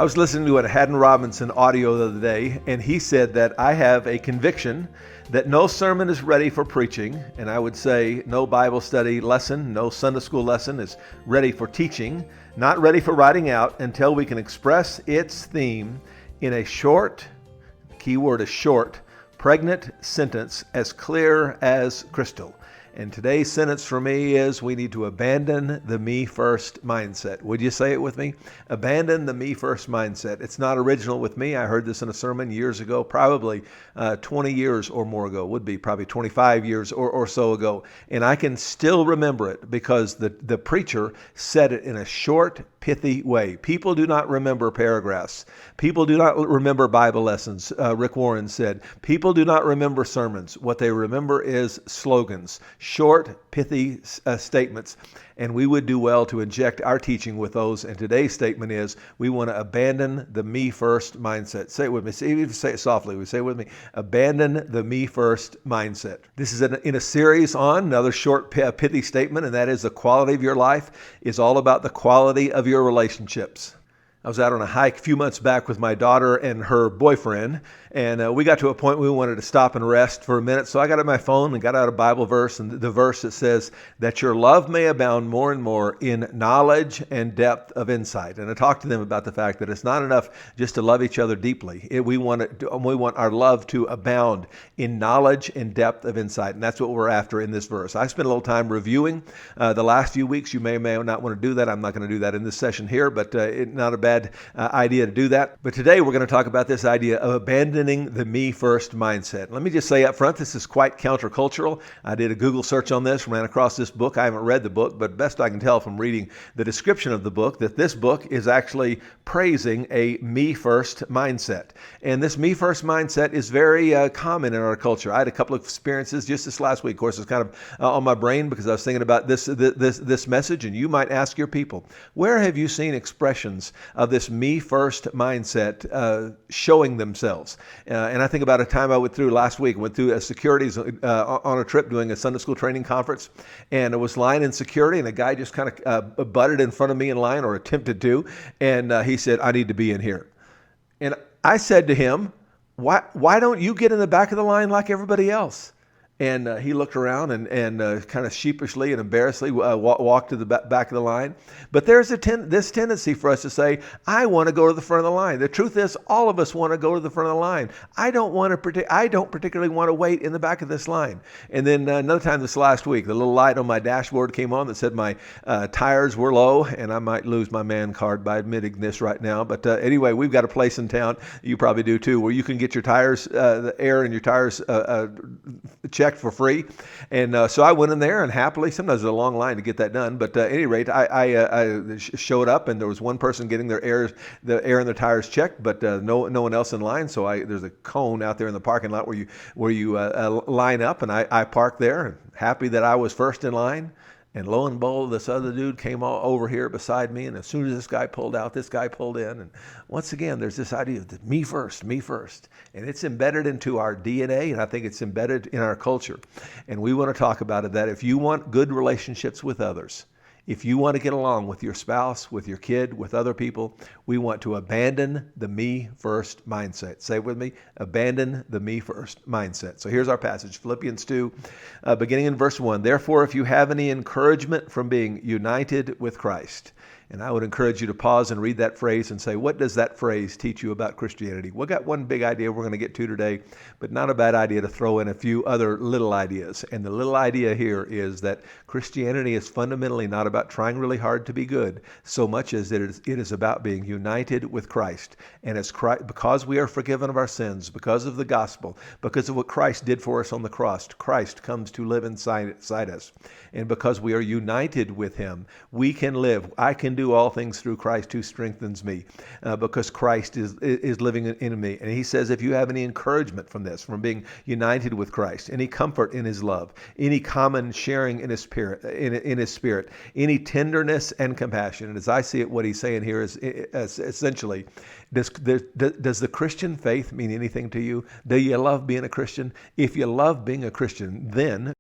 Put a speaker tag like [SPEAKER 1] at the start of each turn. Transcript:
[SPEAKER 1] I was listening to a Haddon Robinson audio the other day, and he said that I have a conviction that no sermon is ready for preaching, and I would say no Bible study lesson, no Sunday school lesson is ready for teaching, not ready for writing out until we can express its theme in a short, key word is short, pregnant sentence as clear as crystal. And today's sentence for me is we need to abandon the me first mindset. Would you say it with me? Abandon the me first mindset. It's not original with me. I heard this in a sermon years ago, probably 20 years or more ago, would be probably 25 years or so ago. And I can still remember it because the preacher said it in a short, pithy way. People do not remember paragraphs. People do not remember Bible lessons, Rick Warren said. People do not remember sermons. What they remember is slogans, short, pithy statements. And we would do well to inject our teaching with those. And today's statement is we want to abandon the me first mindset. Say it with me. Even say it softly. We say it with me. Abandon the me first mindset. This is in a series on another short, pithy statement, and that is the quality of your life is all about the quality of your relationships. I was out on a hike a few months back with my daughter and her boyfriend, and we got to a point we wanted to stop and rest for a minute. So I got out my phone and got out a Bible verse, and the verse that says that your love may abound more and more in knowledge and depth of insight. And I talked to them about the fact that it's not enough just to love each other deeply. We want our love to abound in knowledge and depth of insight, and that's what we're after in this verse. I spent a little time reviewing the last few weeks. You may or may not want to do that. I'm not going to do that in this session here, but not a bad idea to do that. But today we're going to talk about this idea of abandoning the me first mindset. Let me just say up front, this is quite countercultural. I did a Google search on this, ran across this book. I haven't read the book, but best I can tell from reading the description of the book that this book is actually praising a me first mindset. And this me first mindset is very common in our culture. I had a couple of experiences just this last week. Of course, it's kind of on my brain because I was thinking about this message, and you might ask your people, where have you seen expressions of this me first mindset showing themselves? And I think about a time I went through last week, went through securities on a trip doing a Sunday school training conference, and I was lying in security, and a guy just kind of butted in front of me in line, or attempted to, and he said, "I need to be in here." And I said to him, why don't you get in the back of the line like everybody else? And he looked around and kind of sheepishly and embarrassedly walked to the back of the line. But there's this tendency for us to say, I want to go to the front of the line. The truth is, all of us want to go to the front of the line. I don't particularly want to wait in the back of this line. And then another time this last week, the little light on my dashboard came on that said my tires were low, and I might lose my man card by admitting this right now. But anyway, we've got a place in town, you probably do too, where you can get your tires, the air in your tires checked for free. And so I went in there, and happily, sometimes there's a long line to get that done, but at any rate, I showed up, and there was one person getting the air in their tires checked, but no one else in line. So there's a cone out there in the parking lot where you line up, and I parked there, happy that I was first in line. And lo and behold, this other dude came all over here beside me, and as soon as this guy pulled out, this guy pulled in. And once again, there's this idea of the me first. And it's embedded into our DNA, and I think it's embedded in our culture. And we want to talk about it, that if you want good relationships with others, if you want to get along with your spouse, with your kid, with other people, we want to abandon the me first mindset. Say it with me, abandon the me first mindset. So here's our passage, Philippians 2, beginning in verse 1. Therefore, if you have any encouragement from being united with Christ. And I would encourage you to pause and read that phrase and say, what does that phrase teach you about Christianity? We've got one big idea we're going to get to today, but not a bad idea to throw in a few other little ideas. And the little idea here is that Christianity is fundamentally not about trying really hard to be good, so much as it is about being united with Christ. And as Christ, because we are forgiven of our sins, because of the gospel, because of what Christ did for us on the cross, Christ comes to live inside us. And because we are united with him, we can live. I can do all things through Christ who strengthens me, because Christ is living in me. And he says, if you have any encouragement from this, from being united with Christ, any comfort in his love, any common sharing in his spirit, any tenderness and compassion. And as I see it, what he's saying here is essentially, does the Christian faith mean anything to you? Do you love being a Christian? If you love being a Christian, then